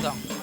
పోదాం.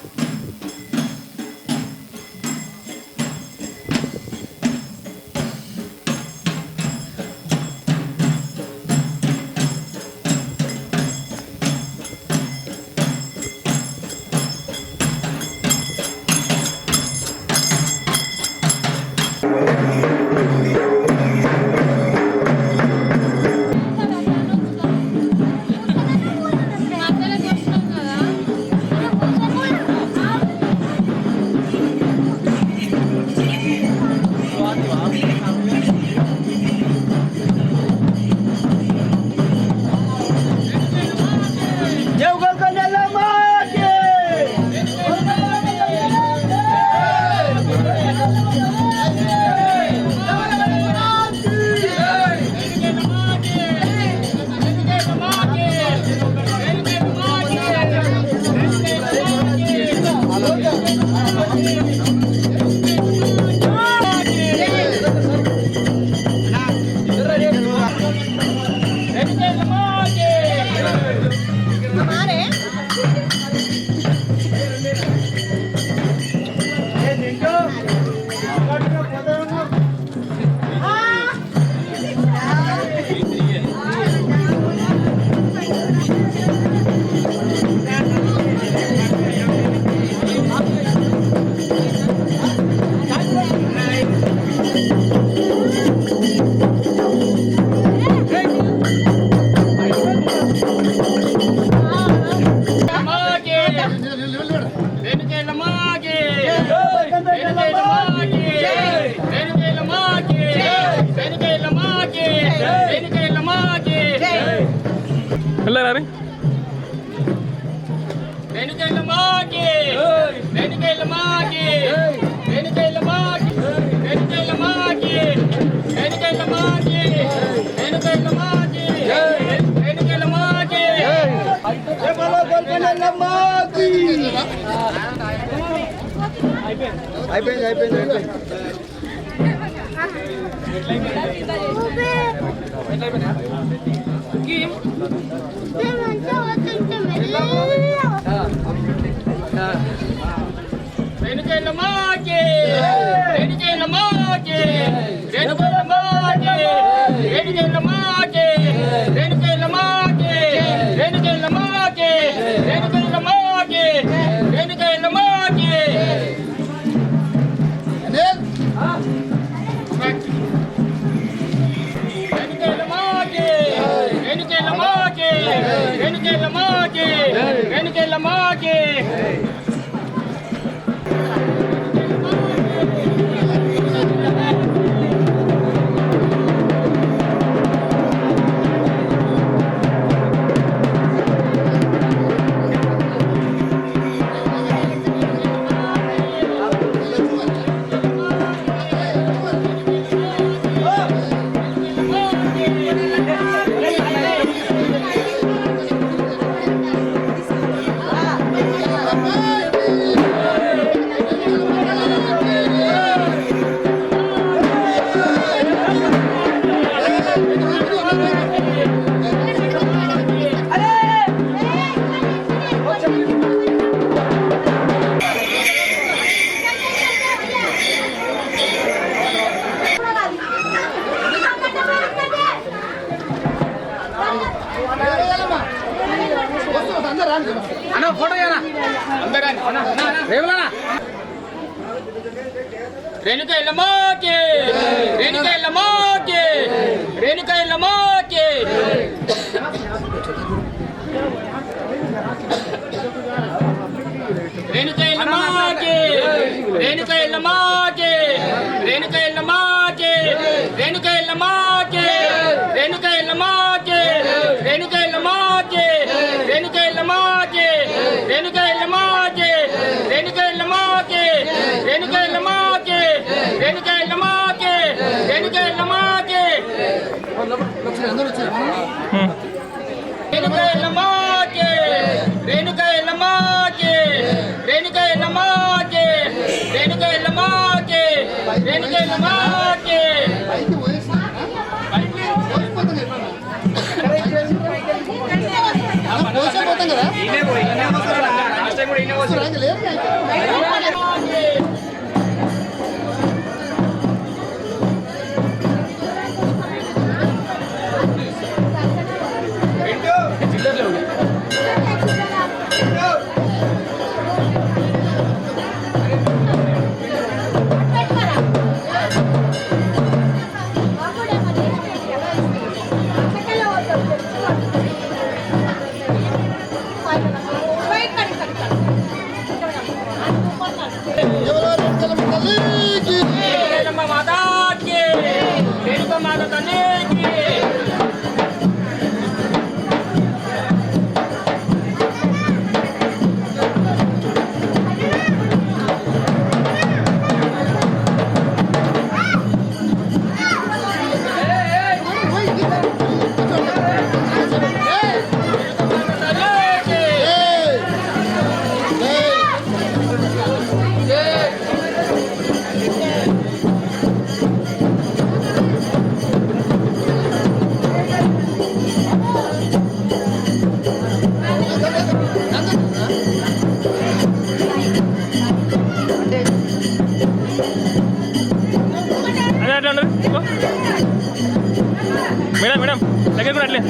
Madam madam దగ్గర కూడా అట్లే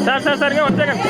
సార్ సరిగా వన్ సెకండ్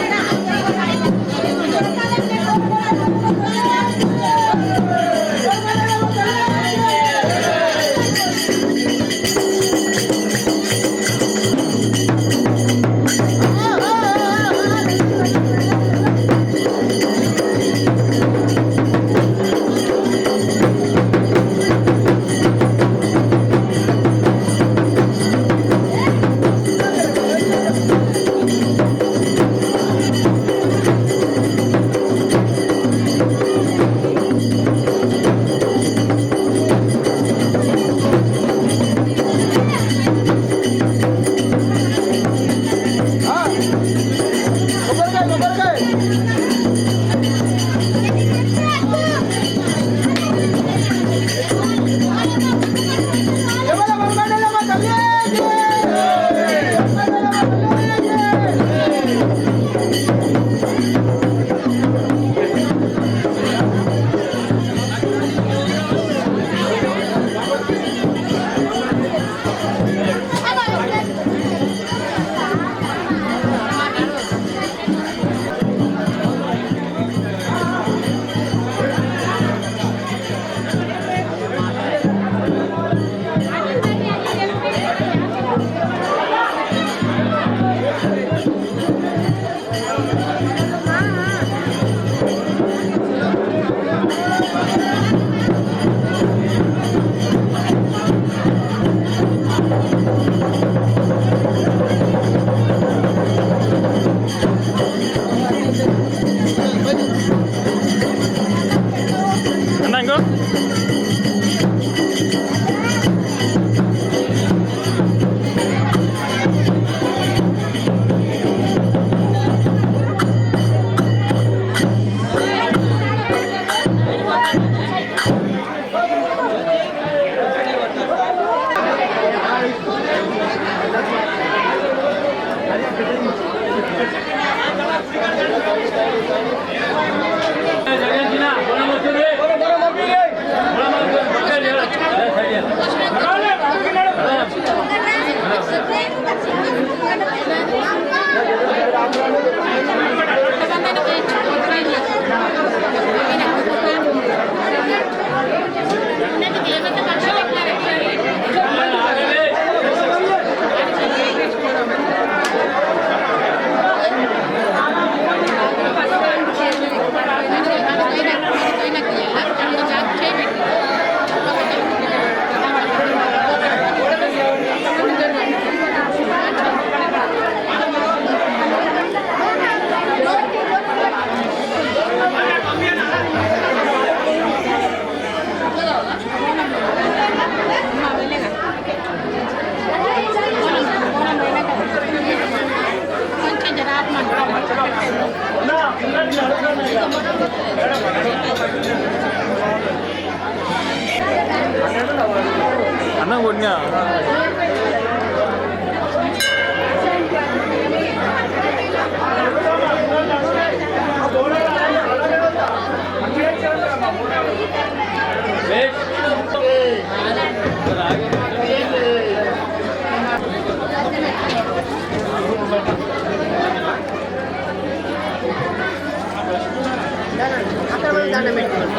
దండం పెట్టుకోండి.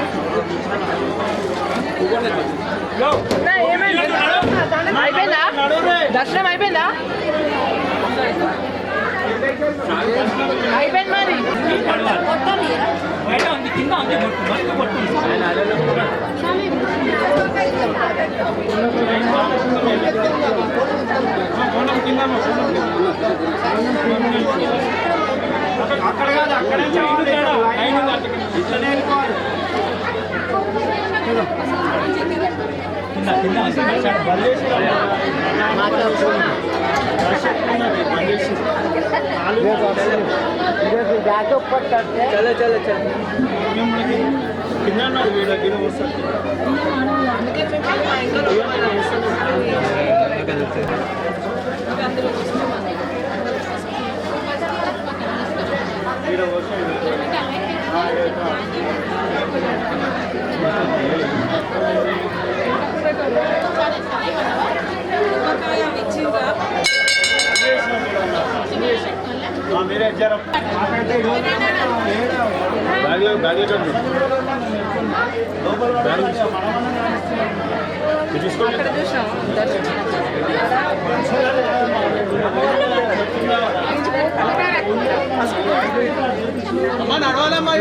అయిపోయిందా దర్శనం? అయిపోయిందా? అయిపోయింది మరి. అక్కడ కాదు, అక్కడే చలో చలో చలో కింద వీళ్ళ వస్తుంది. మీరే ఇచ్చారు బ్యాగ్లో అక్కడ చూసాం నడవాలమ్మా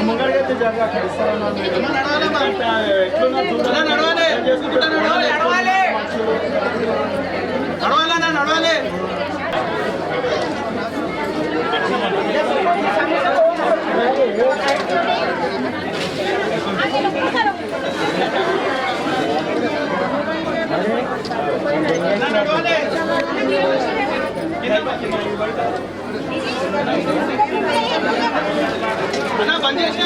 ముంగడికైతే జరగ నడవాలి. బంద్ చేసి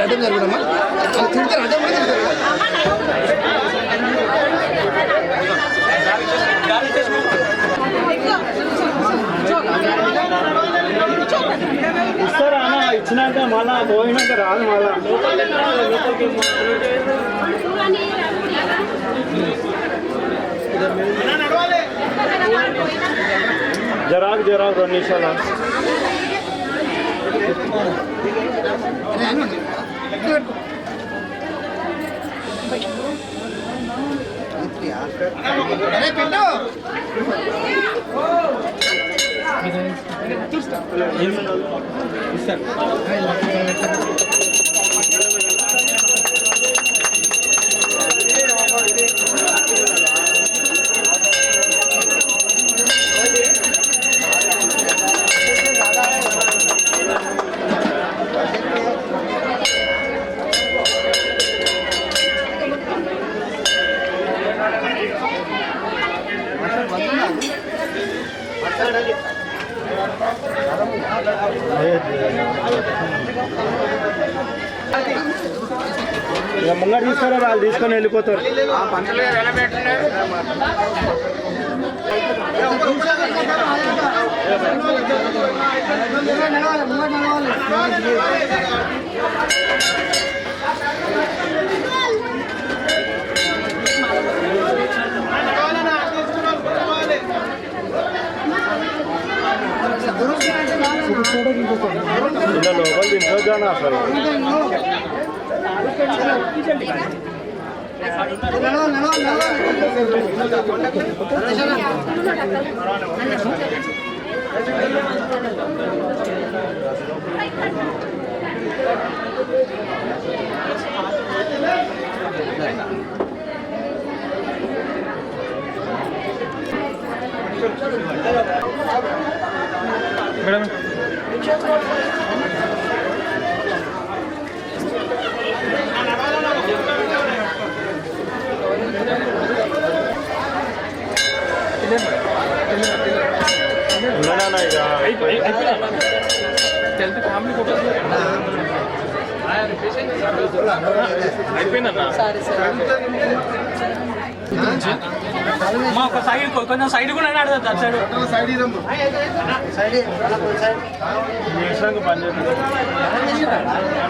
అడ్డం జరుగుదమ్మా తింటారు అడ్డం కూడా తింటారు. ఇస్తారా అన్న? ఇచ్చినాక మళ్ళా పోయినాక రాదు మళ్ళా. జరాకు 2 నిమిషాలు. ముంగడు తీసుకోరా, వాళ్ళు తీసుకొని వెళ్ళిపోతారు. నిజానా అసలు మేడం ఉన్నానా ఇక ఫ్యామిలీ ఫోటోస్ అయిపోయిందన్నా ఒక సైడ్ కొంచెం సైడ్ కూడా ఆడదు అటు సైడ్ నిమిషంగా పని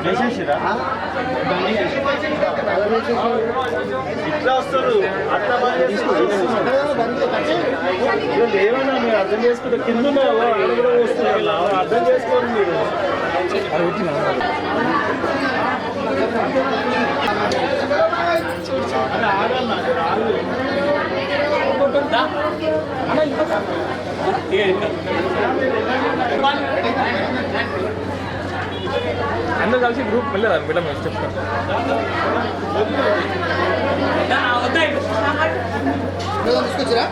చేసేసిరా ఇట్లా వస్తారు అట్లా పని చేస్తారు ఏమన్నా మీరు అర్థం చేసుకుంటే కింద కూడా వస్తున్నారు అర్థం చేసుకోండి మీరు అందరూ కలిసి గ్రూప్ వెళ్ళదా మేడం చెప్తాను తీసుకొచ్చిరా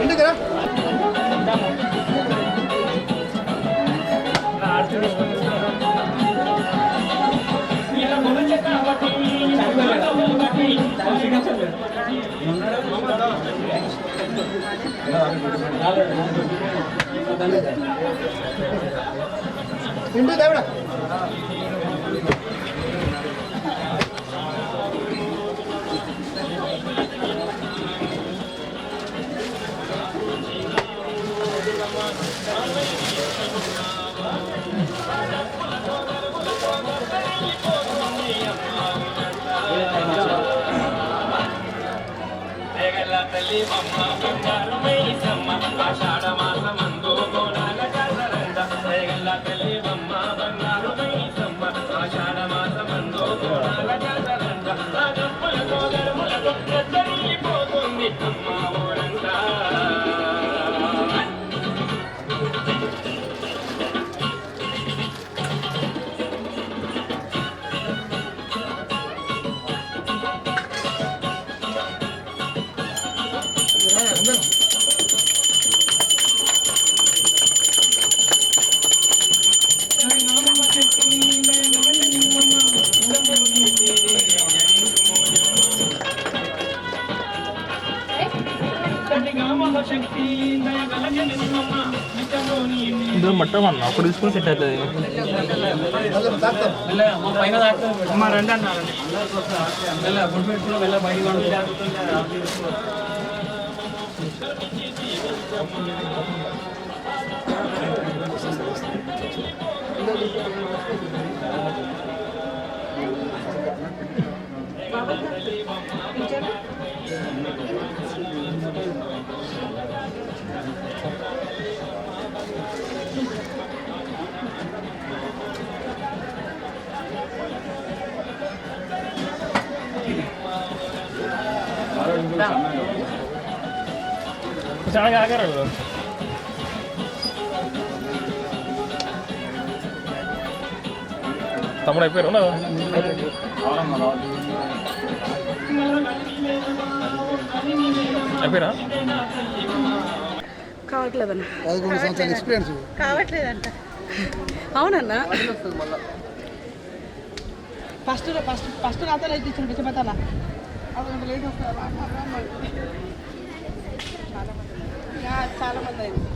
ఇంటికిరా ఇంటి దేవుడా తల్లి మమ్మ బంగారు మైసమ్మ ఆషాఢ మాసమందు గోనాల జాతరంద రేగల్ల తల్లి మమ్మ బంగారు మైసమ్మ ఆషాఢ మాసమందు గోనాల జాతరంద ఆ గొప్పలతో గర్ములతో ఎత్తరిపోతుంది అమ్మ ఊరంతా ఇందులో మట్టం అన్న అప్పుడు తీసుకుని సెట్ అవుతుంది పైన దాకా రండి అన్నారు గుడ్ పెట్టుకుని వెళ్ళ బయట చాలా కాగారు తమ్ముడు అయిపోయారు ఉన్నదా అయిపోయినా కావట్లేదన్న 11 సంవత్సరాల ఎక్స్పీరియన్స్ కావట్లేదంట అవునన్నా ఫస్ట్ ఫస్ట్ ఫస్ట్ నాతో లైట్ ఇచ్చిన పిచ్చపతాల అదొక లేట్ వస్తారు చాలా మంది అయింది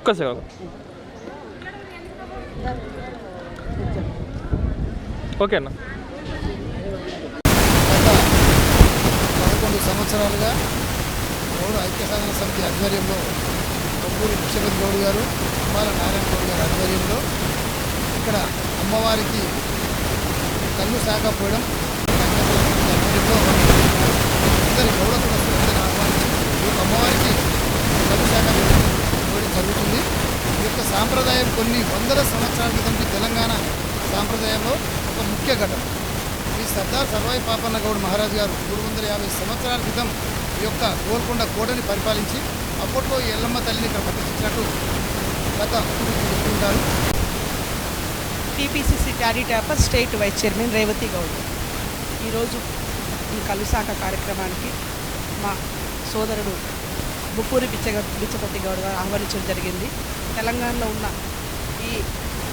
ఒక్క సెకండ్. ఓకే అన్న. 11 సంవత్సరాలుగా గౌడ ఐక్య సాధన సమితి ఆధ్వర్యంలో కొప్పూరి విశ్వపతి గౌడ్ గారు, అమ్మాల నారాయణ గౌడ్ గారి ఆధ్వర్యంలో ఇక్కడ అమ్మవారికి కళ్ళు సాకపోవడం ఆధ్వర్యంలో అందరి గౌడ కులస్తులందరినీ ఆహ్వానించి ఈ యొక్క అమ్మవారికి కళ్ళు సాకపోవడం జరుగుతుంది. ఈ యొక్క సాంప్రదాయం కొన్ని వందల సంవత్సరాల క్రితం తెలంగాణ సాంప్రదాయంలో ఒక ముఖ్య ఘటన. ఈ సర్దార్ సర్వాయి పాపన్న గౌడ్ మహారాజ్ గారు 350 సంవత్సరాల క్రితం ఈ యొక్క గోల్కొండ కోటని పరిపాలించి అప్పట్లో ఈ ఎల్లమ్మ తల్లిని ఇక్కడ ప్రతిష్ఠించినట్టు గత చెప్తుంటారు. టీపీసీసీ క్యాడీ ట్యాపర్ state vice chairman Revathi Goud ఈరోజు ఈ కలుసాక కార్యక్రమానికి మా సోదరుడు బుప్పూరి బిచ్చపతి గౌడ్ గారు ఆహ్వానించడం జరిగింది. తెలంగాణలో ఉన్న ఈ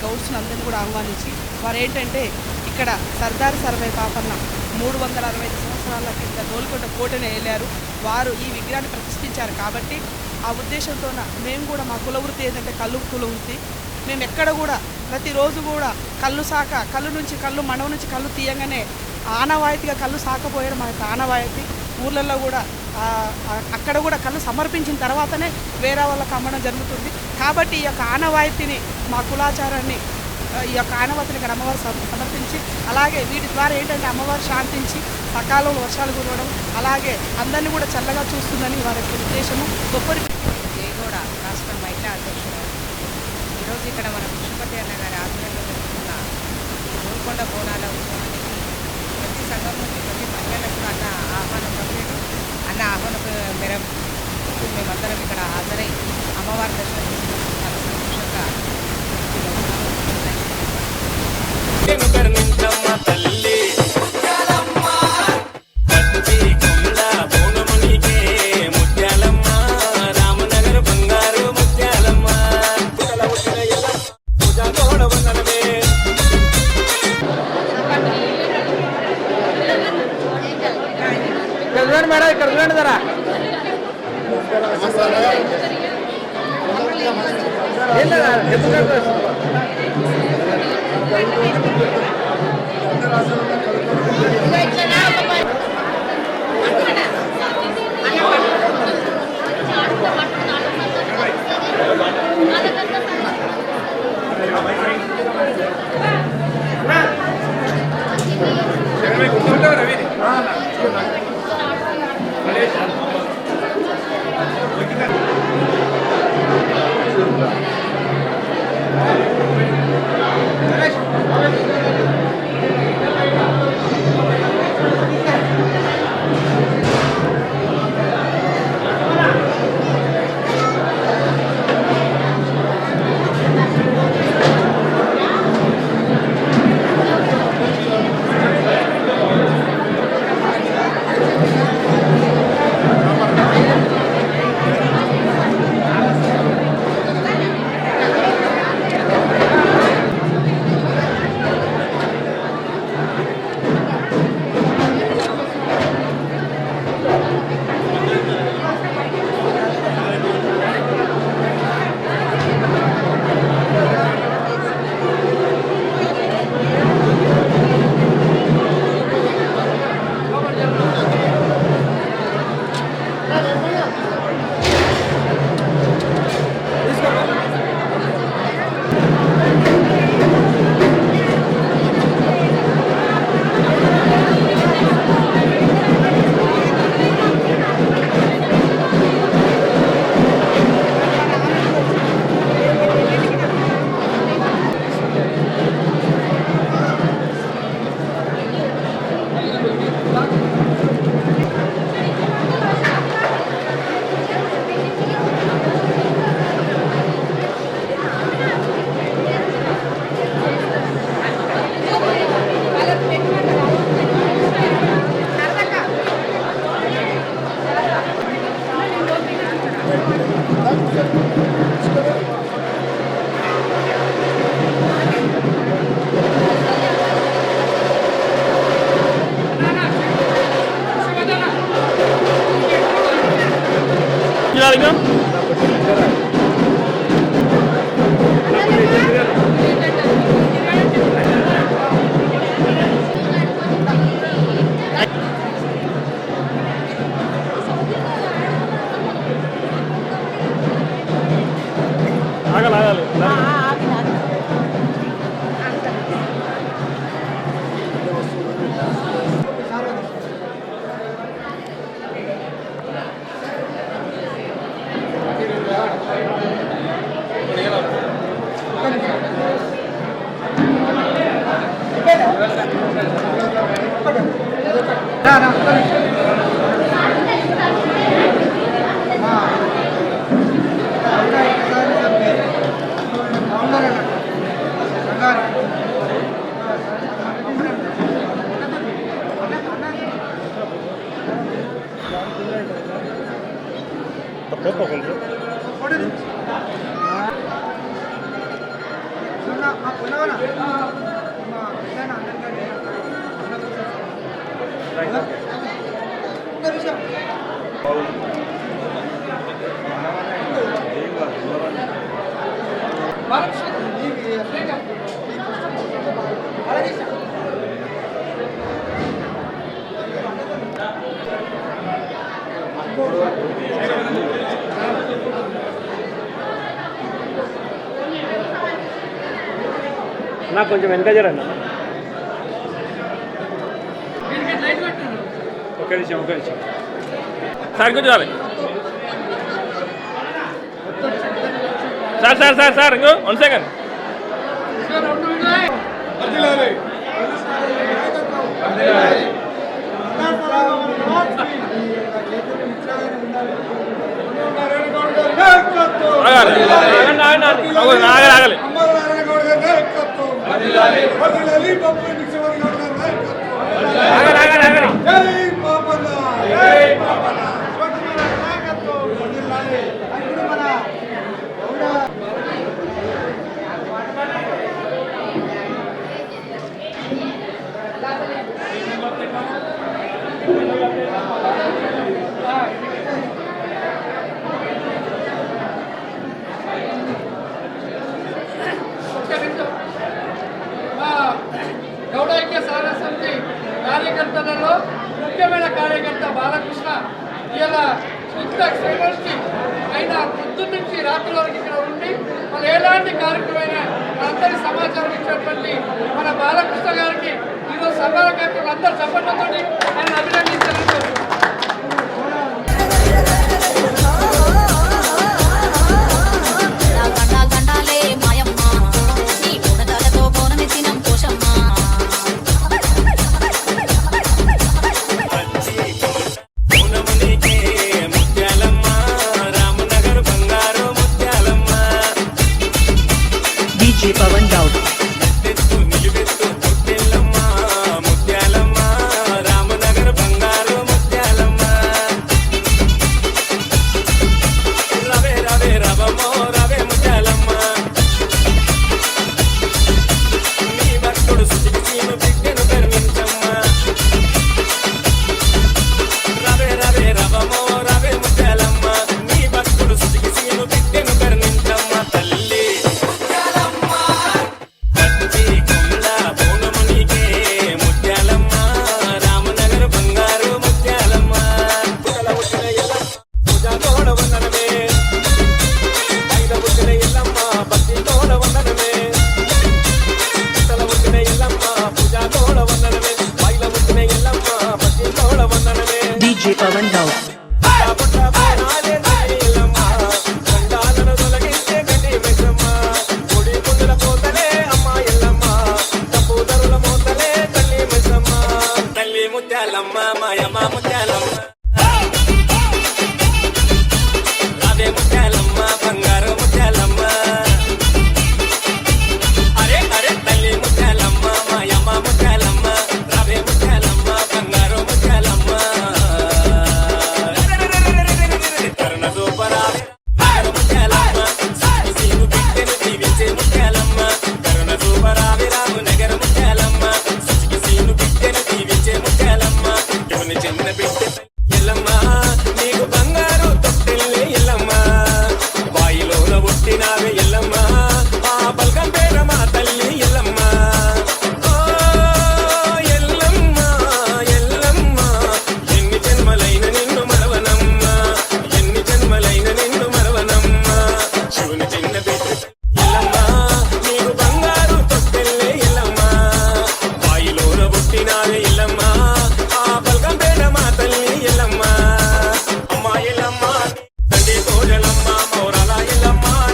గౌడ్స్ని అందరినీ కూడా ఆహ్వానించి వారు ఏంటంటే ఇక్కడ సర్దార్ సర్వై పాపన్న 365 సంవత్సరాల కింద గోల్కొండ కోటని వెళ్ళారు. వారు ఈ విగ్రహాన్ని ప్రతిష్ఠించారు కాబట్టి ఆ ఉద్దేశంతో మేము కూడా మా కులవృత్తి ఏంటంటే కళ్ళు కులవృత్తి. మేము ఎక్కడ కూడా ప్రతిరోజు కూడా కళ్ళు నుంచి కళ్ళు మనవ నుంచి కళ్ళు తీయంగానే ఆనవాయితీగా కళ్ళు సాకపోయడం మా యొక్క ఆనవాయితీ. ఊర్లలో కూడా అక్కడ కూడా కళ్ళు సమర్పించిన తర్వాతనే వేరే వాళ్ళకి అమ్మడం జరుగుతుంది. కాబట్టి ఈ యొక్క ఆనవాయితీని మా కులాచారాన్ని ఈ యొక్క ఆనవాయితీని ఇక్కడ అమ్మవారు సమర్పించి అలాగే వీటి ద్వారా ఏంటంటే అమ్మవారు శాంతించి సకాలంలో వర్షాలు కురవడం అలాగే అందరినీ కూడా చల్లగా చూస్తుందని వారి యొక్క ఉద్దేశము. గొప్పరి జయగౌడ రాష్ట్ర మహిళా అధ్యక్షురాలు. ఈరోజు ఇక్కడ మన విష్ణుపతి అన్న గారి ఆధ్వర్యంలో జరుగుతున్న గోల్కొండ బోనాల ఉత్సవానికి ప్రతి సంఘం నుంచి ప్రతి మహిళలకు అన్న ఆహ్వానం పంపాడు. అన్న ఆహ్వానం మేరకు మేమందరం ఇక్కడ హాజరై అమ్మవారి దర్శనం చేసుకుని చాలా సంతోషంగా మేడం ఇక్కడ చూడండి ధర నాకు కొంచెం వెనక జరండి. ఒక నిమిషం సార్ ఇంకో చాలి సార్ ఇంకో 1 సెకండ్. ఆగాలి గౌడ ఐక్య సాధన సమితి కార్యకర్తలలో ముఖ్యమైన కార్యకర్త బాలకృష్ణ ఇలా యుద్ధ శ్రీమూర్తి అయిన పొద్దున్న నుంచి రాత్రి వరకు ఇక్కడ ఉండి మన ఎలాంటి కార్యక్రమమైన అందరి సమాచారం ఇచ్చినటువంటి మన బాలకృష్ణ గారికి ఈరోజు సన్మాన కార్యక్రమం అందరూ చప్పట్లతో ఆయన అభినందించాలని Pawan Daud. DJ Pawan Daud.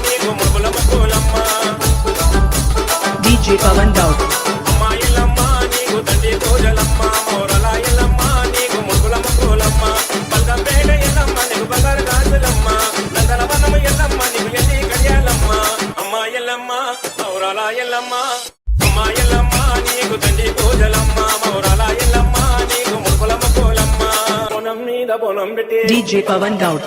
DJ Pawan Daud. DJ Pawan Daud.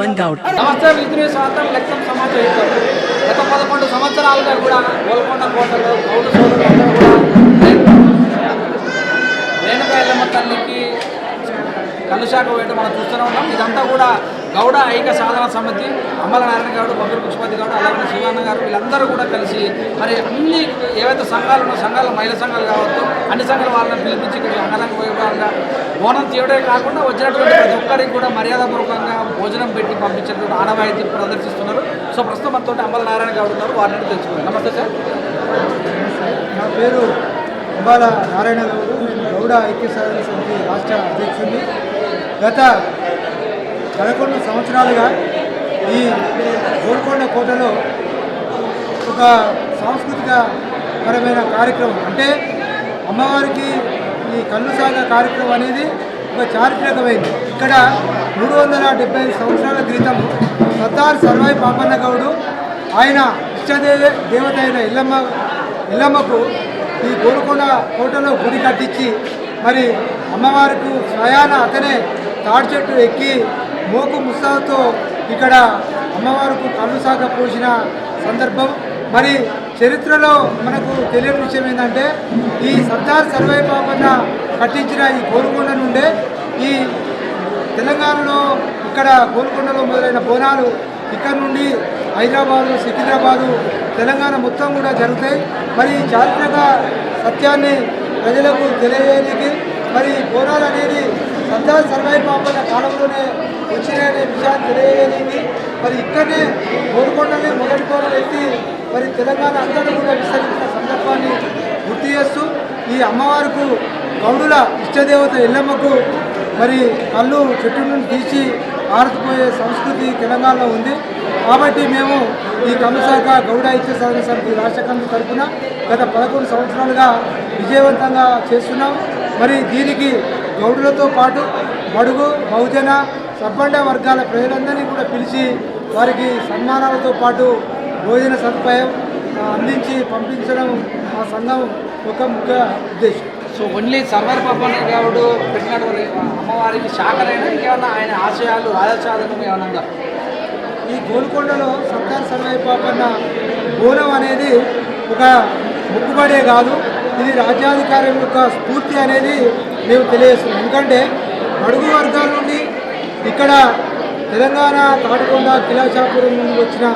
Pawan Gaud. నమస్తే మిత్రులు, స్వాగతం. లక్ష్యం సమాచారం. గత 11 సంవత్సరాలుగా కూడా గోల్కొండ కోటలో గౌడ సోదరులందరూ కూడా రేణుకా ఎల్లమ్మ తల్లికి కలుశాఖ వేయడం మనం చూస్తూనే ఉన్నాం. ఇదంతా కూడా గౌడ ఐక్య సాధన సమితి, అమ్మల నారాయణ గౌడ్, బొబ్బిలి పుష్పతి గౌడ్, అలాగే శివన్న గారు వీళ్ళందరూ కూడా కలిసి మరి అన్ని ఏవైతే సంఘాలు ఉన్నాయో సంఘాలు, మహిళా సంఘాలు కావచ్చు, అన్ని సంఘాల వాళ్ళని పిలిపించి ఇక్కడ అంగరంగ వైభవంగా బోనం తీయడే కాకుండా వచ్చినటువంటి ప్రతి ఒక్కరికి కూడా మర్యాదపూర్వకంగా భోజనం పెట్టి పంపించేటువంటి ఆనవాయితీ ప్రదర్శిస్తున్నారు. సో ప్రస్తుతం మనతో అమ్మల నారాయణ గౌడ్ ఉన్నారు, వారిని తెలుసుకున్నారు. నమస్తే సార్. నా పేరు అంబాల నారాయణ గౌడ్. నేను గౌడ ఐక్య సాధన సమితి రాష్ట్ర అధ్యక్షుడిని. గత 11 సంవత్సరాలుగా ఈ గోల్కొండ కోటలో ఒక సాంస్కృతిక పరమైన కార్యక్రమం, అంటే అమ్మవారికి ఈ కళ్ళు సాగ కార్యక్రమం అనేది ఒక చారిత్రకమైంది. ఇక్కడ 375 సంవత్సరాల క్రితం సర్దార్ సర్వాయి పాపన్న గౌడు ఆయన దేవత అయిన ఎల్లమ్మకు ఈ గోల్కొండ కోటలో గుడి కట్టించి మరి అమ్మవారికి స్వయాన అతనే తాడి చెట్టు ఎక్కి మోకు ముస్తాతో ఇక్కడ అమ్మవారికి కళ్ళు సాగ పోసిన సందర్భం. మరి చరిత్రలో మనకు తెలియని విషయం ఏంటంటే ఈ సర్దార్ సర్వాయి పాపన్న కట్టించిన ఈ గోల్కొండ నుండే ఈ తెలంగాణలో ఇక్కడ గోల్కొండలో మొదలైన బోనాలు ఇక్కడ నుండి హైదరాబాదు, సికింద్రాబాదు, తెలంగాణ మొత్తం కూడా జరుగుతాయి. మరి ఈ చారిత్రక సత్యాన్ని ప్రజలకు తెలియజేయడానికి మరి బోనాలు అనేది సర్దార్ సర్వాయి పాపన్న కాలంలోనే వచ్చినాయనే విషయాన్ని తెలియజేయడానికి మరి ఇక్కడనే గోల్కొండనే మొదటి బోనాలు ఎత్తి మరి తెలంగాణ అంతటా కూడా విస్తరించిన సందర్భాన్ని గుర్తు చేస్తూ ఈ అమ్మవారికి గౌడుల ఇష్టదేవత ఎల్లమ్మకు మరి కళ్ళు చెట్టు నుండి తీసి ఆరుకుపోయే సంస్కృతి తెలంగాణలో ఉంది. కాబట్టి మేము ఈ కలుశాఖ గౌడ ఐక్య సాధన సమితి రాష్ట్ర కమిటీ తరఫున గత 11 సంవత్సరాలుగా విజయవంతంగా చేస్తున్నాం. మరి దీనికి గౌడులతో పాటు బడుగు, బహుజన, సబ్బండ వర్గాల ప్రజలందరినీ కూడా పిలిచి వారికి సన్మానాలతో పాటు భోజన సదుపాయం అందించి పంపించడం మా సంఘం ఒక ముఖ్య ఉద్దేశం. సో ఓన్లీ సర్వాయి పాపన్న గౌడ్ పెట్టినటువంటి అమ్మవారికి శాఖలైనా ఇంకేమన్నా ఆయన ఆశయాలు, రాజసాధనం ఏమన్నా ఉందా? ఈ గోల్కొండలో సర్దార్ సర్వాయి పాపన్న బోనం అనేది ఒక మొక్కుబడే కాదు, ఇది రాజ్యాధికారం యొక్క స్ఫూర్తి అనేది మేము తెలియజేస్తున్నాం. ఎందుకంటే అడుగు వర్గాల నుండి ఇక్కడ తెలంగాణ తాటికొండ, కిలాషాపురం నుండి వచ్చిన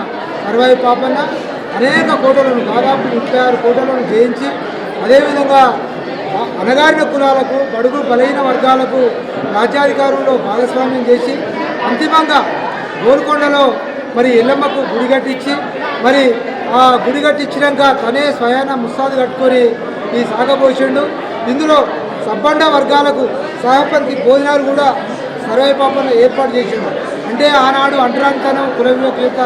సర్వాయి పాపన్న అనేక కోటలను, దాదాపు 36 కోటలను జయించి అదేవిధంగా అణగారిన కులాలకు, బడుగు బలహీన వర్గాలకు రాజ్యాధికారంలో భాగస్వామ్యం చేసి అంతిమంగా గోల్కొండలో మరి ఎల్లమ్మకు గుడి కట్టించి మరి ఆ గుడి కట్టించినాక తనే స్వయాన ముస్తాదు కట్టుకొని ఈ సాగబోసిండు. ఇందులో సబ్బండ వర్గాలకు సహపంక్తి భోజనాలు కూడా సర్వాయి పాపన్న ఏర్పాటు చేసిండు. అంటే ఆనాడు అంటరానితనం, కుల వివక్షత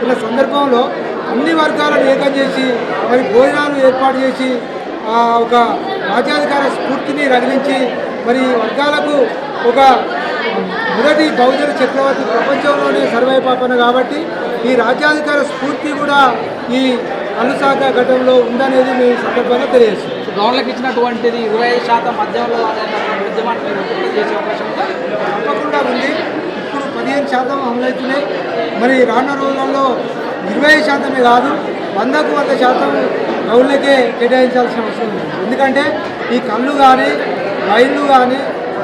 ఉన్న సందర్భంలో అన్ని వర్గాలను ఏకం చేసి మరి భోజనాలు ఏర్పాటు చేసి ఒక రాజ్యాధికార స్ఫూర్తిని రగిలించి మరి వర్గాలకు ఒక మొదటి బహుజన చక్రవర్తి ప్రపంచంలోనే సర్వాయి పాపన్న. కాబట్టి ఈ రాజ్యాధికార స్ఫూర్తి కూడా ఈ కలుశాఖ ఘటనలో ఉందనేది మేము సందర్భంగా తెలియజేస్తాం. గవర్నర్కి ఇచ్చినటువంటిది 25% మధ్యంలో ఉద్యమానికి చేసే అవకాశం ఉందా? తప్పకుండా ఉంది. ఇప్పుడు 15% అమలవుతున్నాయి. మరి రానున్న రోజులలో 20% కాదు, 100కు 100% గౌళ్ళకే కేటాయించాల్సిన అవసరం ఉంది. ఎందుకంటే ఈ కళ్ళు కానీ, వైన్లు కానీ,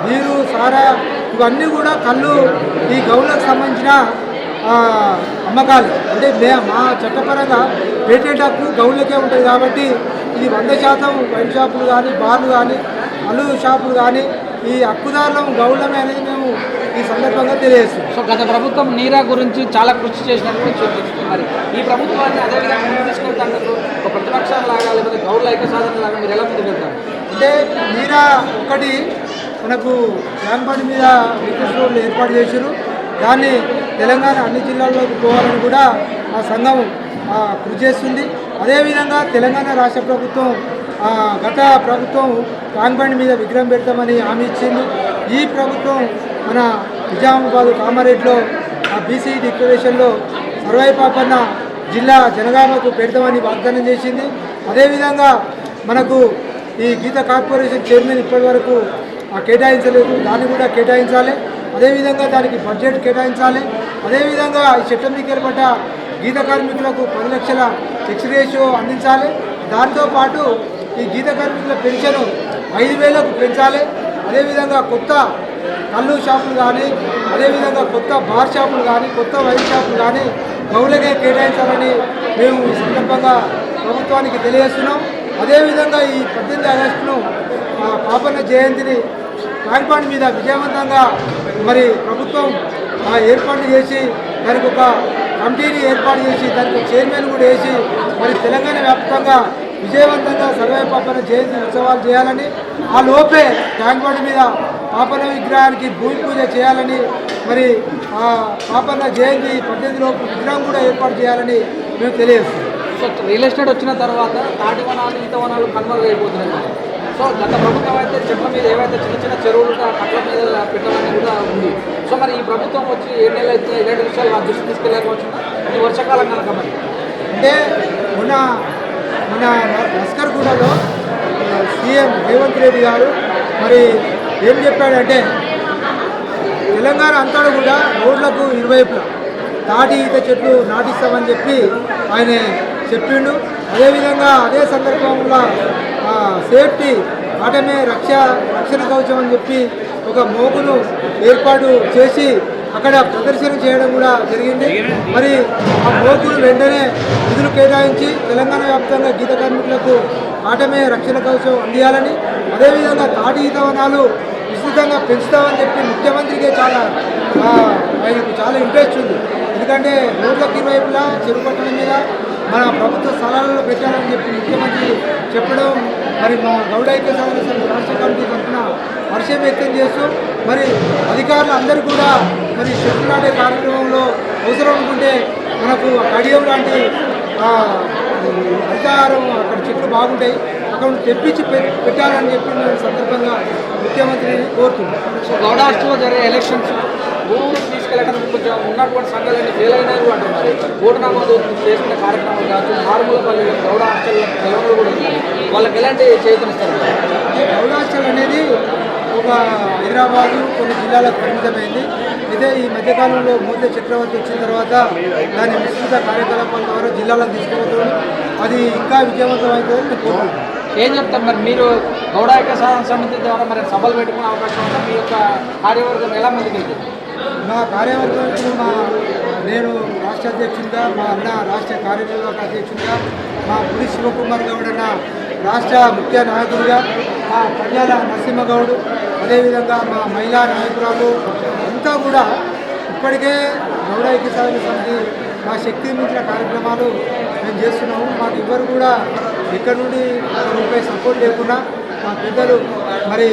నీరు, సారా ఇవన్నీ కూడా కళ్ళు ఈ గౌళ్ళకు సంబంధించిన అమ్మకాలు. అంటే మా చట్టపరంగా పేటెంట్ హక్కు గౌళ్ళకే ఉంటుంది. కాబట్టి ఇది 100% వైన్ షాపులు కానీ, బార్లు కానీ, కళ్ళు షాపులు కానీ ఈ హక్కుదారులం గౌళ్ళమే అనేది మేము ఈ సందర్భంగా తెలియజేస్తాం. సో గత ప్రభుత్వం నీరా గురించి చాలా కృషి చేసినట్టు చూపిస్తుంది. మరి ఈ ప్రభుత్వాన్ని అదేవిధంగా ముందు తీసుకెళ్తాను ఒక ప్రతిపక్షాలు లాగా లేకపోతే గౌడ్ల ఐక్య సాధన లాగా మీరు ఎలా ముందుకు వెళ్తారు? అంటే నీరా ఒకటి మనకు జాన్పాటి మీద రిక్వెస్ట్ రోడ్లు ఏర్పాటు చేశారు. దాన్ని తెలంగాణ అన్ని జిల్లాల్లోకి పోవాలని కూడా ఆ సంఘం కృషి చేస్తుంది. అదేవిధంగా తెలంగాణ రాష్ట్ర ప్రభుత్వం గత ప్రభుత్వం ట్యాంక్ మీద విగ్రహం పెడతామని హామీ ఇచ్చింది. ఈ ప్రభుత్వం మన నిజామాబాద్, కామారెడ్డిలో బీసీ డిక్లరేషన్లో సర్వాయి పాపన్న జిల్లా జనగామకు పెడతామని వాగ్దానం చేసింది. అదేవిధంగా మనకు ఈ గీత కార్పొరేషన్ చైర్మన్ ఇప్పటి వరకు కేటాయించలేదు, దాన్ని కూడా కేటాయించాలి. అదేవిధంగా దానికి బడ్జెట్ కేటాయించాలి. అదేవిధంగా ఈ చట్టం మీకు ఏర్పడ్డ గీత కార్మికులకు 10 లక్షల ఫిక్స్ రేషియో అందించాలి. దాంతోపాటు ఈ గీత కార్మికుల పెన్షన్ 5,000కు పెంచాలి. అదేవిధంగా కొత్త కళ్ళు షాపులు కానీ, అదేవిధంగా కొత్త బార్ షాపులు కానీ, కొత్త వైన్ షాపులు కానీ గౌలకే కేటాయించాలని మేము ఈ సందర్భంగా ప్రభుత్వానికి తెలియజేస్తున్నాం. అదేవిధంగా ఈ 18 ఆగస్టును పాపన్న జయంతిని ట్యాంక్ బండ్ మీద విజయవంతంగా మరి ప్రభుత్వం ఏర్పాటు చేసి దానికి ఒక కమిటీని ఏర్పాటు చేసి దానికి చైర్మన్ కూడా వేసి మరి తెలంగాణ వ్యాప్తంగా విజయవంతంగా సర్వే పాపన్న జయంతి ఉత్సవాలు చేయాలని, ఆ లోపే ట్యాంక్ బండ్ మీద పాపన్న విగ్రహానికి భూమి పూజ చేయాలని, మరి ఆ పాపన్న జయంతి 18 లోపు విగ్రహం కూడా ఏర్పాటు చేయాలని మేము తెలియజేస్తున్నాం. సో రియల్ ఎస్టేట్ వచ్చిన తర్వాత తాటి వనాలు ఈత వనాలు కన్వర్ట్ అయిపోతున్నాయి. సో గత ప్రభుత్వం అయితే చెట్ల మీద ఏవైతే చిన్న చిన్న చెరువులు కట్ల మీద పెట్టాలని కూడా ఉంది. సో మరి ఈ ప్రభుత్వం వచ్చి 7 నెలలు అయితే ఇలాంటి విషయాలు దృష్టి తీసుకెళ్ళకపోవచ్చున్నా ఈ వర్షాకాలం కనుక మరి అంటే మన లస్కర్గూడలో సీఎం రేవంత్ రెడ్డి గారు మరి ఏం చెప్పాడంటే తెలంగాణ అంతా కూడా రోడ్లకు ఇరువైపులా తాటి ఈత చెట్లు నాటిస్తామని చెప్పి ఆయన చెప్పిండు. అదేవిధంగా అదే సందర్భంలో సేఫ్టీ ఆటమే రక్షణ కవచం అని చెప్పి ఒక మోగును ఏర్పాటు చేసి అక్కడ ప్రదర్శన చేయడం కూడా జరిగింది. మరి ఆ మోగును వెంటనే నిధులు కేటాయించి తెలంగాణ వ్యాప్తంగా గీత కార్మికులకు ఆటమే రక్షణ కవచం అందియాలని, అదేవిధంగా తాటి ఈత వనాలు విస్తృతంగా పెంచుతామని చెప్పి ముఖ్యమంత్రికి ఆయనకు చాలా ఇంట్రెస్ట్ ఉంది. ఎందుకంటే రోడ్లకు ఇరువైపులా చెరుపట్టణ మీద మన ప్రభుత్వ స్థలాలలో పెట్టాలని చెప్పి ముఖ్యమంత్రి చెప్పడం మరి మా గౌడ ఐక్య సాధన సమితి రాష్ట్ర కమిటీ తరఫున హర్షం వ్యక్తం చేస్తూ మరి అధికారులు అందరూ కూడా మరి చెట్లు నాటే కార్యక్రమంలో అవసరం అనుకుంటే మనకు కడియం లాంటి అధికారం అక్కడ చెట్లు బాగుంటాయి అక్కడ తెప్పించి పెట్టాలని చెప్పి నేను సందర్భంగా ముఖ్యమంత్రిని కోరుతున్నాను. సో గౌడ హాస్టల్లో జరిగే ఎలక్షన్స్ ఊరు తీసుకెళ్ళడానికి కొంచెం ఉన్నటువంటి సంఘాలన్నీ ఫెయిల్ అయినారు అంటున్నారు. ఓటు నమోదు చేసుకునే కార్యక్రమం కాదు, నార్మల్పల్లి గౌడ హాస్టల్ పిల్లలు కూడా వాళ్ళకి ఎలాంటి చేతనిస్తారు? గౌడ హాస్టల్ అనేది ఒక హైదరాబాదు కొన్ని జిల్లాలకు పరిమితమైంది. అయితే ఈ మధ్యకాలంలో మోదీ చక్రవర్తి వచ్చిన తర్వాత దాని విస్తృత కార్యకలాపాల ద్వారా జిల్లాలకు తీసుకుపోతుంది. అది ఇంకా విజయవంతం అవుతుందని నేను కోరుకుంటున్నాను. ఏం చెప్తారు మరి మీరు గౌడ ఐక్య సాధన సమితి ద్వారా మరి సభలు పెట్టుకునే అవకాశం ఉందా? మీ యొక్క కార్యవర్గం ఎలా ముందుకు వెళ్తుంది? మా కార్యవర్గం నేను రాష్ట్ర అధ్యక్షుడిగా, మా అన్న రాష్ట్ర కార్యనిర్వాహక అధ్యక్షుడిగా, మా పులి శివకుమార్ గౌడ్ అన్న రాష్ట్ర ముఖ్య నాయకుడిగా, మా కన్యాల నరసింహగౌడ్, అదేవిధంగా మా మహిళా నాయకురాలు అంతా కూడా ఇప్పటికే గౌడ ఐక్య సాధన సమితి మా శక్తి మించిన కార్యక్రమాలు మేము చేస్తున్నాము. మాకు ఎవరు కూడా ఇక్కడ నుండి రూపాయి సపోర్ట్ లేకుండా మా పెద్దలు మరి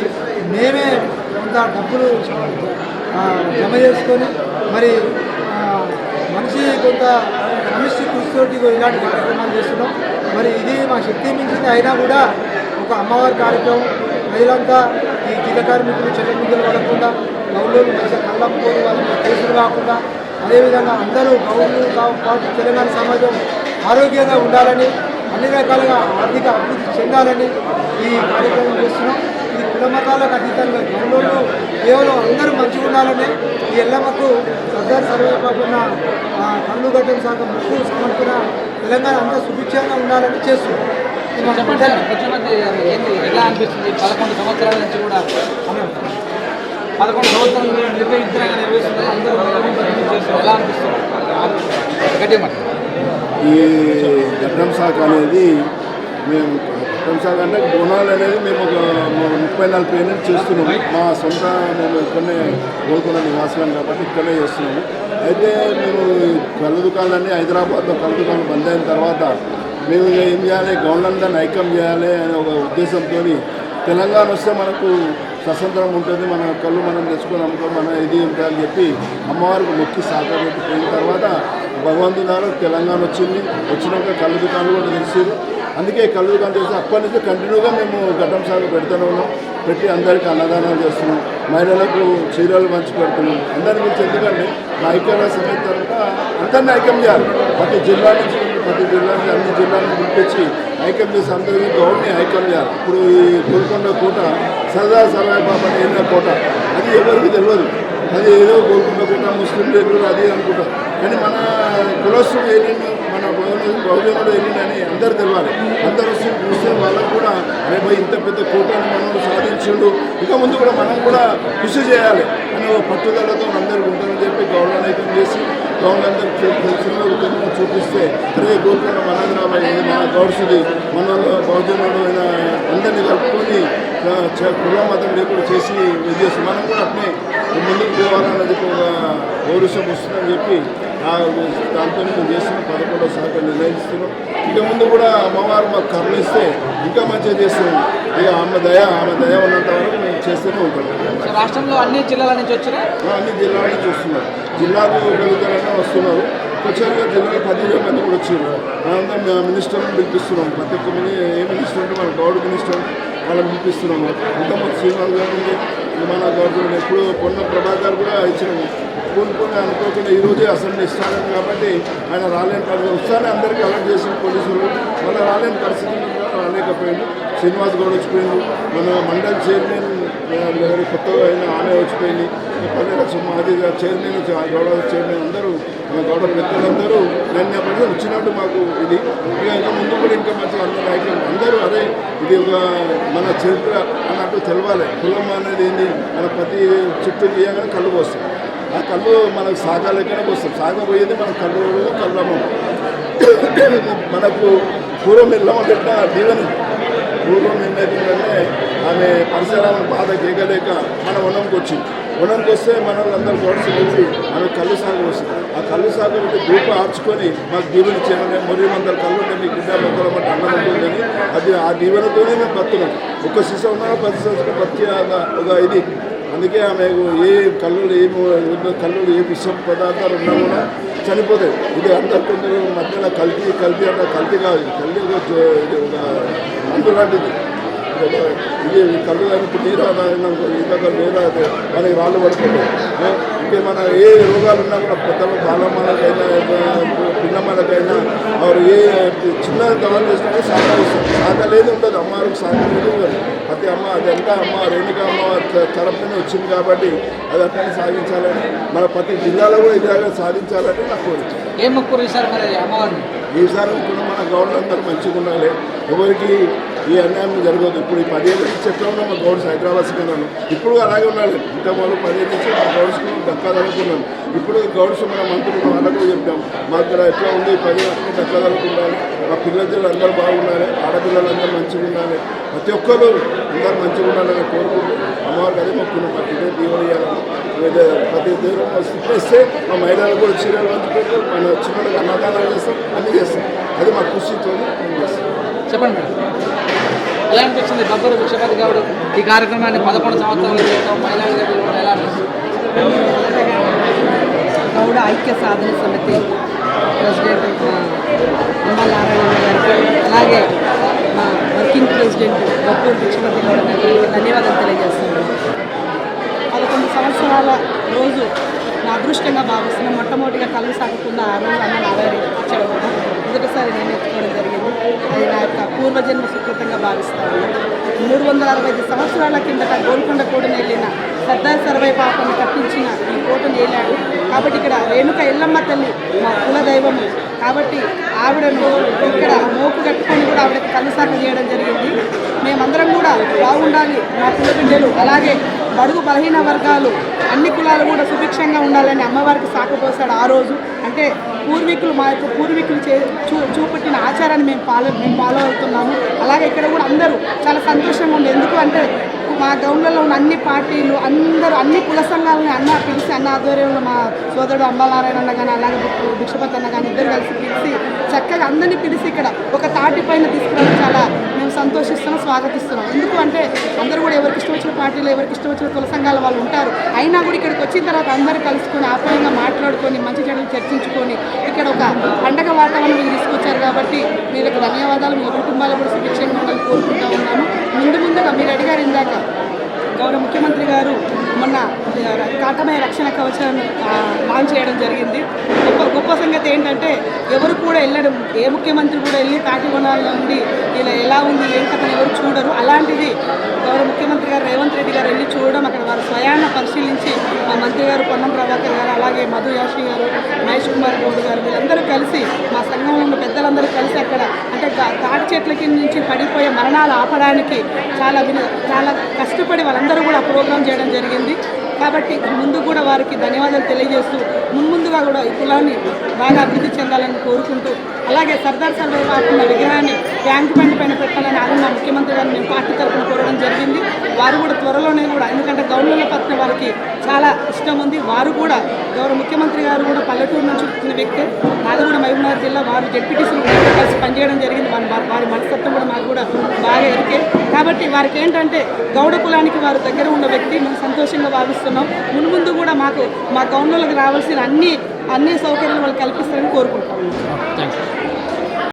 మేమే కొంత డబ్బులు జమ చేసుకొని మరి మనిషి కొంత సమిష్టి కృషితోటి ఇలాంటి కార్యక్రమాలు చేస్తున్నాం. మరి ఇది మా శక్తి మించింది అయినా కూడా ఒక అమ్మవారి కార్యక్రమం ప్రజలంతా ఈ గీత కార్మికులు చెల్లెముద్దలు పడకుండా గౌళ్ళు మంచిగా కళ్ళంపోరు వాళ్ళ కేసులు కాకుండా అదేవిధంగా అందరూ గౌళ్ళు పాటు తెలంగాణ సమాజం ఆరోగ్యంగా ఉండాలని, అన్ని రకాలుగా ఆర్థిక అభివృద్ధి చెందాలని ఈ కార్యక్రమం చేస్తున్నాం. ఇది కుల మతాలకు అతీతంగా గౌళ్ళు కేవలం అందరూ మంచిగా ఉండాలని ఈ ఎల్లమ్మకు సర్దార్ సర్వేపాపన్న కళ్ళు గడ్డం శాఖ ముక్కు సమర్పణ తెలంగాణ అంతా సుభిక్షంగా ఉండాలని చేస్తున్నాం. ఎలా అనిపిస్తుంది? 11 సంవత్సరాల నుంచి కూడా 11 సంవత్సరాలు నిర్వహించడానికి నిర్వహిస్తున్నారు అందరూ ఎలా అనిపిస్తుంది? గట్టిగా ఈ గడ్డం శాఖ అనేది మేము గడ్డం శాఖ అంటే బోనాలు అనేది మేము ఒక 34 ఏళ్ళు చేస్తున్నాము. మా సొంత మేము ఇక్కడనే గోల్కొండ నివాసులం కాబట్టి ఇక్కడనే చేస్తున్నాము. అయితే మేము కళ్ళు దుకాణాలన్నీ హైదరాబాద్లో కళ్ళు దుకాణాలు బంద్ అయిన తర్వాత మేము ఏం చేయాలి, గవర్నమెంట్ ఐక్యం చేయాలి అనే ఒక ఉద్దేశంతో తెలంగాణ వస్తే మనకు స్వతంత్రం ఉంటుంది, మన కళ్ళు మనం తెచ్చుకొని అమ్ముకొని మన ఇది ఉంటుందని చెప్పి అమ్మవారికి మొక్కి సాగబెట్టి పోయిన తర్వాత భగవంతునాలు తెలంగాణ వచ్చినాక కళ్ళు దుకాణాలు కూడా తెలిసేది. అందుకే కళ్ళు దుకాణం చేసి అప్పటి నుంచి కంటిన్యూగా మేము గడ్డం సాగు పెడుతూనే ఉన్నాం. పెట్టి అందరికీ అన్నదానాలు చేస్తున్నాం, మహిళలకు చీరలు మంచి పెడుతున్నాం. అందరి గురించి ఎందుకంటే మా ఐక్య సమేత తర్వాత అందరినీ ఐక్యం చేయాలి. ప్రతి జిల్లా నుంచి అన్ని జిల్లాలను పిలిపించి ఐక్యం చేసి అందరికీ గౌడ్ని ఐక్యం చేయాలి. ఇప్పుడు ఈ గోల్కొండ కోట సర్దార్ సర్వేపాపన్న కోట అది ఎవరికి తెలియదు. అది ఏదో కోరుకుంటా ముస్లిం లేకుండా అది అనుకుంటారు. కానీ మన కులస్తుడు వెళ్ళిండు, మన బహుజనుడు వెళ్ళిండని అందరు తెలియాలి. అందరూ చూస్తే వాళ్ళకు కూడా రేపు ఇంత పెద్ద కూటమి మనం సాధించిండు, ఇక ముందు కూడా మనం కూడా కృషి చేయాలి అని పట్టుదలతో అందరికీ ఉంటారని చెప్పి గౌరవనైతం చేసి గౌరవందరూ తెలిసిన చూపిస్తే అరే గోల్కొండ మనందరం ఇది మన గౌడ్సుది, మన బహుజనుడు అయిన అందరినీ కలుపుకొని కుల మతం లేకుండా చేసి చేసి మనం కూడా అట్నే ముందుకు పోవాలన్నది ఒక పౌరుషం వస్తుందని చెప్పి దాంతో మేము చేస్తున్నాం. 11వ శాఖ నిర్ణయిస్తున్నాం. ఇక ముందు కూడా అమ్మవారు మాకు కరుణిస్తే ఇంకా మంచిగా చేస్తున్నాం. ఇక ఆమె దయ ఉన్నంత వరకు మేము చేస్తూనే ఉంటాం. రాష్ట్రంలో అన్ని జిల్లాల నుంచి వచ్చినా అన్ని జిల్లాల నుంచి వస్తున్నారు. జిల్లాకు వెళ్తారన్నా వస్తున్నారు. కొంచెంగా జిల్లాలో 10,000 మంది కూడా వచ్చారు. మనంతా మినిస్టర్ని పిలిపిస్తున్నాం. ప్రతి ఒక్క ఏ మినిస్టర్ ఉంటే మన గౌడ్ మినిస్టర్ వాళ్ళని పిలిపిస్తున్నాము. అంతమంది శ్రీనివాస్ గారు ఉండి మన గవర్నమెంట్ ఎప్పుడు పొన్న ప్రభాకర్ కూడా ఇచ్చినాము. కూలుకొని అనుకోకుండా ఈరోజే అసెంబ్లీ ఇస్తాను కాబట్టి ఆయన రాలేని పరిస్థితి వస్తానే అందరికీ అలర్ట్ చేసిన పోలీసులు మళ్ళీ రాలేని పరిస్థితి రాలేకపోయింది. శ్రీనివాస్ గౌడ్ వచ్చిపోయింది. మన మండల్ చైర్మన్ కొత్తగా అయినా ఆమె వచ్చిపోయింది. 10 లక్షల మాజీ చైర్మన్ గౌడ చైర్మన్ అందరూ మన గౌడ పెద్దలందరూ నన్ను వచ్చినట్టు మాకు ఇది ఇంకా ముందు కూడా ఇంకా మంచిగా అందరూ నాయకులు అందరూ అదే ఇది ఒక మన చరిత్ర అన్నట్టు తెలవాలి. కులం అనేది ఏంటి, మన ప్రతి చుట్టూ తీయగానే కళ్ళు పోస్తాం. ఆ కళ్ళు మనకు సాగాలెక్కనే వస్తాం. సాగబోయేది మన కళ్ళమ్మ. మనకు పూర్వం ఎల్లమ్మ పెట్ట దీవెని పూర్వం ఏమైతుందంటే ఆమె పరిసరాలను బాధ కేకలేక మన వనంకి వచ్చింది. వనంకి వస్తే మన వాళ్ళందరూ గొడవ కలిసి ఆమె కళ్ళు సాగు వస్తుంది. ఆ కళ్ళు సాగు దూప ఆర్చుకొని మాకు దీవెన చేయమని మరి మందరు కళ్ళు ఉంటే మీ బిడ్డ మొక్కలమంటే అన్నం ఉంటుందని అది ఆ దీవెనతోనే మేము బతున్నాం. ఒక్క శిశు ఉన్నా 10 సంవత్సరాలు బతికి ఒక ఇది. అందుకే ఆమె ఏ కళ్ళు ఏ విషం పదార్థాలు ఉన్నా కూడా చనిపోతాయి. ఇది అందరు కొందరు మధ్యలో కల్తీ అంటే కల్తీ కాదు, కల్తీ ఒక మందు లాంటిది. ఇది కళ్ళు దానికి నీరు ఇంకొక నీరు మనకి రాళ్ళు పడుతుంది. ఇంకేమైనా ఏ రోగాలు ఉన్నా కూడా పెద్దలు బాలమ్మలకైనా పిల్లమ్మలకైనా వారు ఏ చిన్న దళాలు చేసినా సాగలేదు ఉండదు. అమ్మవారికి సాగలేదు ప్రతి అమ్మ అదంతా అమ్మ రేణుకా అమ్మ తరపునే వచ్చింది కాబట్టి అది అట్లనే సాగించాలని మన ప్రతి జిల్లాలో కూడా ఇలాగా సాధించాలని నాకు కోరిక. ఏం మొక్కురు ఈసారి మరి అమ్మవారిని? ఈసారి కూడా మన గవర్నమెంట్ మంచిగా ఉండాలి, ఎవరికి ఈ అన్యాయం జరగదు. ఇప్పుడు ఈ 10 ఏళ్ళ నుంచి ఎట్లా ఉన్నాం మా గౌడ్స్ హైదరాబాద్ సికింద్రాలు ఇప్పుడు అలాగే ఉండాలి. ఇంకా వాళ్ళు 10 ఏళ్ళ నుంచి మా గౌడ్స్కు దక్కదలుకున్నాం. ఇప్పుడు గౌడ్స్ మన మంత్రులు వాళ్ళకు చెప్పాం మాకు ఇక్కడ ఎట్లా ఉంది 10 ఏళ్ళకి దక్కదలుకుండాలి. మా పిల్లలు అందరూ బాగుండాలి, ఆడపిల్లలందరూ మంచిగా ఉండాలి, ప్రతి ఒక్కరు అందరూ మంచిగా ఉండాలని కోరుకుంటూ అమ్మవారికి అదే మొక్కున్నాం. మాకు ఇదే దీవెన ఇవ్వాలని ప్రతి దేవుడు ఇస్తే మా మహిళలు కూడా చీరలు పంచుకుంటూ మన చిన్నలకు అన్నదానాలు చేస్తాం, అన్నీ చేస్తాం. అది మా కృషితో మేము చేస్తాం. చెప్పండి మేడం, ఎలా అనిపించింది బబ్బూరు భిక్షపతి గౌడ్ ఈ కార్యక్రమాన్ని 11 సంవత్సరాలు చేయడం మహిళలుగా ఎలా అనిపిస్తుంది? గౌడ ఐక్య సాధన సమితి ప్రెసిడెంట్ నారాయణ గారికి, అలాగే మా వర్కింగ్ ప్రెసిడెంట్ బబ్బూరు భిక్షపతి గౌడ్ గారికి ధన్యవాదాలు తెలియజేస్తున్నాను. 11 సంవత్సరాల రోజు నా అదృష్టంగా భావిస్తున్నాను. మొట్టమొదటిగా కళ్ళు సాగకుండా ఆ రోజు అన్న నారాయణ ఇచ్చాడు. మొదటిసారి నేను ఎత్తుకోవడం జరిగింది. అది నా యొక్క పూర్వజన్మ సుకృతంగా భావిస్తాను. 365 సంవత్సరాల కిందట గోల్కొండ కోటను వెళ్ళిన సర్దార్ సర్వై పాపను కట్టించిన ఈ కోటను వెళ్ళాడు. కాబట్టి ఇక్కడ రేణుక ఎల్లమ్మ తల్లి మా కుల దైవము కాబట్టి ఆవిడను ఇక్కడ మోపు కట్టుకొని కూడా ఆవిడకి కళ్ళు సాక చేయడం జరిగింది. మేమందరం కూడా బాగుండాలి, మా కుల బిడ్డలు అలాగే బడుగు బలహీన వర్గాలు అన్ని కులాలు కూడా సుభిక్షంగా ఉండాలని అమ్మవారికి సాకపోసాడు ఆ రోజు. అంటే పూర్వీకులు మా యొక్క పూర్వీకులు చూపెట్టిన ఆచారాన్ని మేము ఫాలో అవుతున్నాము. అలాగే ఇక్కడ కూడా అందరూ చాలా సంతోషంగా ఉంది. ఎందుకు అంటే మా గౌన్లలో ఉన్న అన్ని పార్టీలు అందరూ అన్ని కుల సంఘాలని అన్న పిలిచి అన్న ఆధ్వర్యంలో మా సోదరుడు అంబానారాయణ అన్న కానీ అలాగే భిక్షపతి అన్న కానీ ఇద్దరు కలిసి పిలిచి చక్కగా అందరినీ పిలిచి ఇక్కడ ఒక తాటి పైన తీసుకురావడం చాలా మేము సంతోషిస్తున్నాం, స్వాగతిస్తున్నాం. ఎందుకు అంటే అందరూ కూడా ఎవరికి ఇష్టం వచ్చిన పార్టీలు ఎవరికి ఇష్టం వచ్చిన కుల సంఘాల వాళ్ళు ఉంటారు. అయినా కూడా ఇక్కడికి వచ్చిన తర్వాత అందరూ కలుసుకొని ఆప్యాయంగా మాట్లాడుకొని మంచి చెడులు చర్చించుకొని ఇక్కడ ఒక పండగ వాతావరణం తీసుకొచ్చారు. కాబట్టి మీకు ధన్యవాదాలు. మీ కుటుంబాలు కూడా సుభిక్షంగా ఉండాలని కోరుకుంటూ ఉన్నాము. ముందుగా మీరు అడిగారు ఇందాక గౌరవ ముఖ్యమంత్రి గారు మొన్న కాటమయ రక్షణ కవచాన్ని లాంచ్ చేయడం జరిగింది. గొప్ప సంగతి ఏంటంటే ఎవరు కూడా కూడా వెళ్ళడం, ఏ ముఖ్యమంత్రి కూడా వెళ్ళి తాటివనాల్లో ఉండి ఇలా ఎలా ఉంది ఏం కథ ఎవరు చూడరు. అలాంటిది గౌరవ ముఖ్యమంత్రి గారు రేవంత్ రెడ్డి గారు వెళ్ళి చూడడం, అక్కడ వారు స్వయాన్ని పరిశీలించి మా మంత్రి గారు పొన్నం ప్రభాకర్ గారు, అలాగే మధు యాష్మి గారు, మహేష్ కుమార్ గౌడ్ గారు వీళ్ళందరూ కలిసి మా సంఘంలో ఉన్న పెద్దలందరూ కలిసి అక్కడ అంటే తాటి చెట్ల కింద నుంచి పడిపోయే మరణాలు ఆపడానికి చాలా కష్టపడి వాళ్ళందరూ కూడా ప్రోగ్రాం చేయడం జరిగింది. కాబట్టి ముందు కూడా వారికి ధన్యవాదాలు తెలియజేస్తూ ముందుగా కూడా ఈ కులాన్ని బాగా అభివృద్ధి చెందాలని కోరుకుంటూ, అలాగే సర్దార్ సర్వే కాకుండా విగ్రహాన్ని ట్యాంక్ బండి పైన పెట్టాలని అది మా ముఖ్యమంత్రి గారిని మేము పార్టీ తరఫున కోరడం జరిగింది. వారు కూడా త్వరలోనే కూడా, ఎందుకంటే గౌన్ల పట్ల వారికి చాలా ఇష్టం ఉంది. వారు కూడా గౌరవ ముఖ్యమంత్రి గారు కూడా పల్లెటూరు నుంచి వచ్చిన వ్యక్తి, నాది కూడా మహబూబ్నగర్ జిల్లా, వారు జెడ్పీటీసీలు కలిసి పనిచేయడం జరిగింది. వారి మనస్తత్వం కూడా మాకు కూడా బాగా ఎరికే. కాబట్టి వారికి ఏంటంటే గౌడ కులానికి వారు దగ్గర ఉన్న వ్యక్తి, మేము సంతోషంగా భావిస్తున్నాం. ముందు కూడా మా గౌన్లకు రావాల్సిన అన్ని సౌకర్యాలు వాళ్ళు కల్పిస్తారని కోరుకుంటాం.